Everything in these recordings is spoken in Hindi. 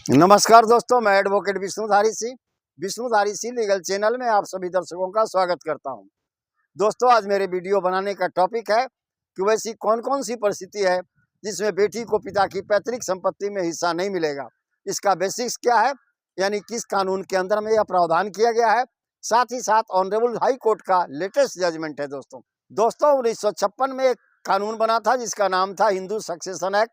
नमस्कार दोस्तों, मैं advocate Vishnudhari Singh legal channel में आप सभी दर्शकों का स्वागत करता हूं। दोस्तों, आज मेरे वीडियो बनाने का टॉपिक है कि वैसी कौन कौन सी परिस्थिति है जिसमें बेटी को पिता की पैतृक संपत्ति में हिस्सा नहीं मिलेगा। इसका बेसिक्स क्या है, यानी किस कानून के अंदर में यह प्रावधान किया गया है। साथ ही साथ ऑनरेबल हाई कोर्ट का लेटेस्ट जजमेंट है। दोस्तों 1956 में एक कानून बना था जिसका नाम था हिंदू सक्सेशन एक्ट।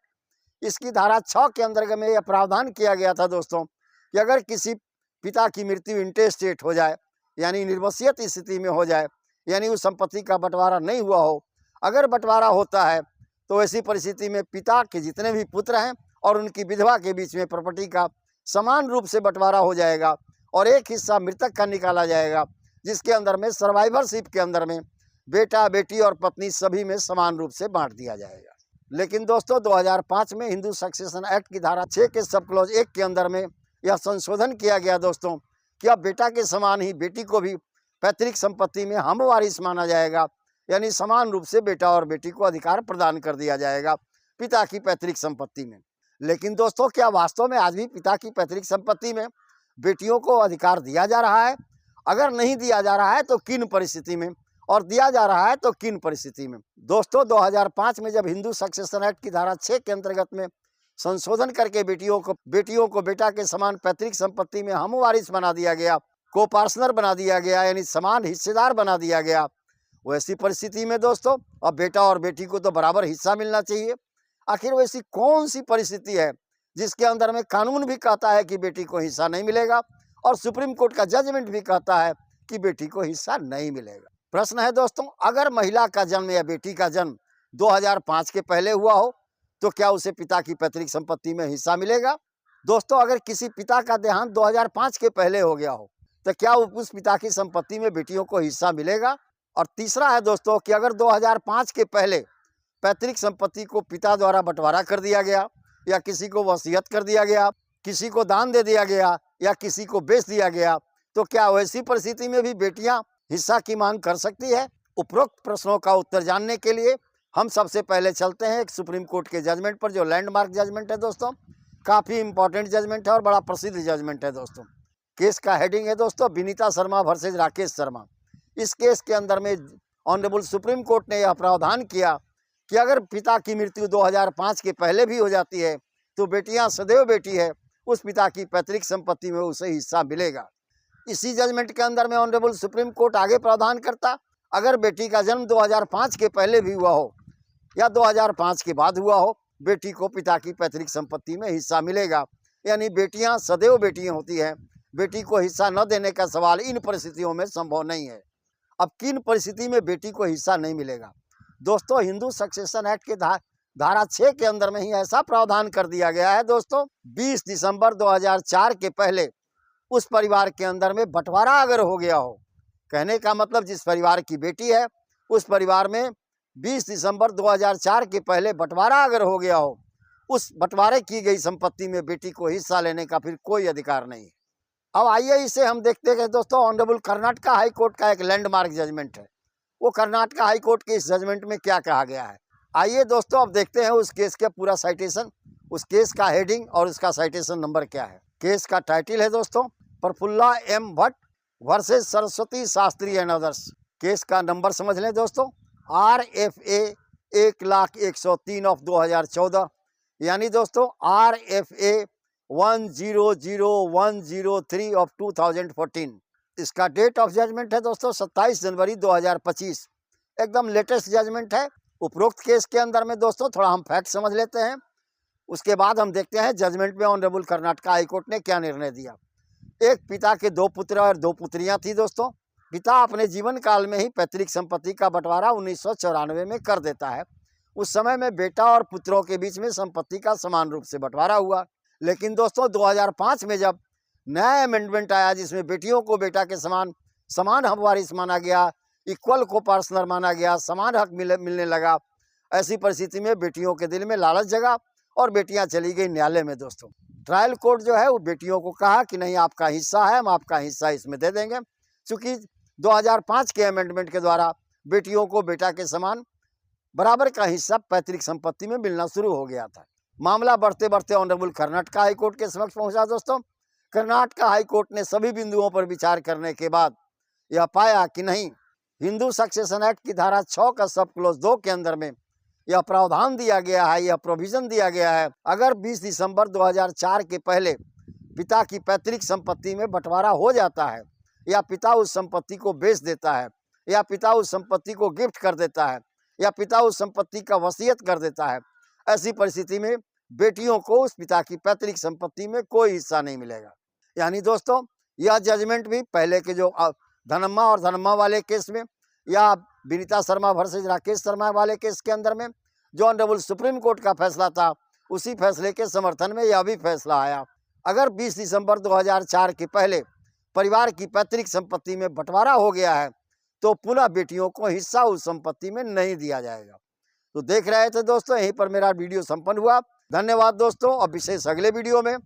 इसकी धारा 6 के अंतर्गत में यह प्रावधान किया गया था दोस्तों कि अगर किसी पिता की मृत्यु इंटेस्टेट हो जाए, यानी निर्वसियत स्थिति में हो जाए, यानी उस संपत्ति का बंटवारा नहीं हुआ हो, अगर बंटवारा होता है तो ऐसी परिस्थिति में पिता के जितने भी पुत्र हैं और उनकी विधवा के बीच में प्रॉपर्टी का समान रूप से बंटवारा हो जाएगा और एक हिस्सा मृतक का निकाला जाएगा, जिसके अंदर में सर्वाइवरशिप के अंदर में बेटा, बेटी और पत्नी सभी में समान रूप से बांट दिया जाएगा। लेकिन दोस्तों 2005 में हिंदू सक्सेशन एक्ट की धारा 6 के सब क्लॉज 1 के अंदर में यह संशोधन किया गया दोस्तों कि अब बेटा के समान ही बेटी को भी पैतृक संपत्ति में हम वारिस माना जाएगा, यानी समान रूप से बेटा और बेटी को अधिकार प्रदान कर दिया जाएगा पिता की पैतृक संपत्ति में। लेकिन दोस्तों, क्या वास्तव में आज भी पिता की पैतृक संपत्ति में बेटियों को अधिकार दिया जा रहा है? अगर नहीं दिया जा रहा है तो किन परिस्थिति में, और दिया जा रहा है तो किन परिस्थिति में? दोस्तों 2005 में जब हिंदू सक्सेशन एक्ट की धारा 6 के अंतर्गत में संशोधन करके बेटियों को बेटा के समान पैतृक संपत्ति में हम वारिस बना दिया गया, को पार्टनर बना दिया गया, यानी समान हिस्सेदार बना दिया गया, वैसी परिस्थिति में दोस्तों अब बेटा और बेटी को तो बराबर हिस्सा मिलना चाहिए। आखिर वैसी कौन सी परिस्थिति है जिसके अंदर में कानून भी कहता है कि बेटी को हिस्सा नहीं मिलेगा और सुप्रीम कोर्ट का जजमेंट भी कहता है कि बेटी को हिस्सा नहीं मिलेगा? प्रश्न है दोस्तों, अगर महिला का जन्म या बेटी का जन्म 2005 के पहले हुआ हो तो क्या उसे पिता की पैतृक संपत्ति में हिस्सा मिलेगा? दोस्तों, अगर किसी पिता का देहांत 2005 के पहले हो गया हो तो क्या उस पिता की संपत्ति में बेटियों को हिस्सा मिलेगा? और तीसरा है दोस्तों कि अगर 2005 के पहले पैतृक संपत्ति को पिता द्वारा बंटवारा कर दिया गया या किसी को वसीयत कर दिया गया, किसी को दान दे दिया गया या किसी को बेच दिया गया, तो क्या वैसी परिस्थिति में भी बेटियां हिस्सा की मांग कर सकती है? उपरोक्त प्रश्नों का उत्तर जानने के लिए हम सबसे पहले चलते हैं एक सुप्रीम कोर्ट के जजमेंट पर, जो लैंडमार्क जजमेंट है दोस्तों, काफ़ी इंपॉर्टेंट जजमेंट है और बड़ा प्रसिद्ध जजमेंट है दोस्तों। केस का हेडिंग है दोस्तों विनीता शर्मा वर्सेज राकेश शर्मा। इस केस के अंदर में ऑनरेबल सुप्रीम कोर्ट ने यह प्रावधान किया कि अगर पिता की मृत्यु 2005 के पहले भी हो जाती है तो बेटियां सदैव बेटी है, उस पिता की पैतृक संपत्ति में उसे हिस्सा मिलेगा। इसी जजमेंट के अंदर में ऑनरेबल सुप्रीम कोर्ट आगे प्रावधान करता, अगर बेटी का जन्म 2005 के पहले भी हुआ हो या 2005 के बाद हुआ हो, बेटी को पिता की पैतृक संपत्ति में हिस्सा मिलेगा, यानी बेटियां सदैव बेटियां होती हैं। बेटी को हिस्सा न देने का सवाल इन परिस्थितियों में संभव नहीं है। अब किन परिस्थिति में बेटी को हिस्सा नहीं मिलेगा? दोस्तों, हिंदू सक्सेशन एक्ट के धारा 6 के अंदर में ही ऐसा प्रावधान कर दिया गया है दोस्तों, 20 दिसंबर 2004 के पहले उस परिवार के अंदर में बंटवारा अगर हो गया हो, कहने का मतलब जिस परिवार की बेटी है उस परिवार में 20 दिसंबर 2004 के पहले बंटवारा अगर हो गया हो, उस बंटवारे की गई संपत्ति में बेटी को हिस्सा लेने का फिर कोई अधिकार नहीं है। अब आइए इसे हम देखते हैं दोस्तों, ऑनरेबल कर्नाटक हाई कोर्ट का एक लैंडमार्क जजमेंट है, वो कर्नाटक हाई कोर्ट के इस जजमेंट में क्या कहा गया है। आइए दोस्तों अब देखते हैं उस केस का पूरा साइटेशन, उस केस का हेडिंग और उसका साइटेशन नंबर क्या है। केस का टाइटल है दोस्तों Prafulla M Bhatt versus Saraswati Shastri and others. Case का नंबर समझ लें दोस्तों, RFA 1,01,03 ऑफ 2014, यानी दोस्तों RFA 1,001,03 ऑफ 2014। इसका डेट ऑफ जजमेंट है दोस्तों 27 जनवरी 2025, एकदम लेटेस्ट जजमेंट है। उपरोक्त केस के अंदर में दोस्तों थोड़ा हम फैक्ट समझ लेते हैं, उसके बाद हम देखते हैं जजमेंट में ऑनरेबल कर्नाटक हाई कोर्ट ने क्या निर्णय दिया। एक पिता के 2 पुत्र और 2 पुत्रियां थी दोस्तों। पिता अपने जीवन काल में ही पैतृक संपत्ति का बंटवारा 1994 में कर देता है। उस समय में बेटा और पुत्रों के बीच में संपत्ति का समान रूप से बंटवारा हुआ। लेकिन दोस्तों 2005 में जब नया अमेंडमेंट आया जिसमें बेटियों को बेटा के समान हक वारिस माना गया, इक्वल को पार्टनर माना गया, समान हक मिलने लगा, ऐसी परिस्थिति में बेटियों के दिल में लालच जगा और बेटियां चली गई न्यायालय में दोस्तों। ट्रायल कोर्ट जो है वो बेटियों को कहा कि नहीं, आपका हिस्सा है, हम आपका हिस्सा इसमें दे देंगे। चूँकि 2005 के अमेंडमेंट के द्वारा बेटियों को बेटा के समान बराबर का हिस्सा पैतृक संपत्ति में मिलना शुरू हो गया था। मामला बढ़ते बढ़ते ऑनरेबल कर्नाटक हाई कोर्ट के समक्ष पहुंचा। दोस्तों, कर्नाटक हाई कोर्ट ने सभी बिंदुओं पर विचार करने के बाद यह पाया कि नहीं, हिंदू सक्सेशन एक्ट की धारा 6 का सब क्लोज 2 के अंदर में यह प्रावधान दिया गया है, यह प्रोविजन दिया गया है, अगर 20 दिसंबर 2004 के पहले पिता की पैतृक संपत्ति में बंटवारा हो जाता है, या पिता उस संपत्ति को बेच देता है, या पिता उस संपत्ति को गिफ्ट कर देता है, या पिता उस संपत्ति का वसीयत कर देता है, ऐसी परिस्थिति में बेटियों को उस पिता की पैतृक संपत्ति में कोई हिस्सा नहीं मिलेगा। यानी दोस्तों, यह जजमेंट भी पहले के जो धनम्मा और धनम्मा वाले केस में, या विनीता शर्मा वर्सेस राकेश शर्मा वाले केस के अंदर में जो ऑनरेबल सुप्रीम कोर्ट का फैसला था, उसी फैसले के समर्थन में यह भी फैसला आया। अगर 20 दिसंबर 2004 के पहले परिवार की पैतृक संपत्ति में बंटवारा हो गया है, तो पुनः बेटियों को हिस्सा उस संपत्ति में नहीं दिया जाएगा। तो देख रहे थे दोस्तों, यहीं पर मेरा वीडियो संपन्न हुआ। धन्यवाद दोस्तों। और विशेष अगले वीडियो में,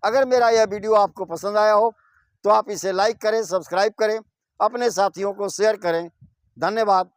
अगर मेरा यह वीडियो आपको पसंद आया हो तो आप इसे लाइक करें, सब्सक्राइब करें, अपने साथियों को शेयर करें। धन्यवाद।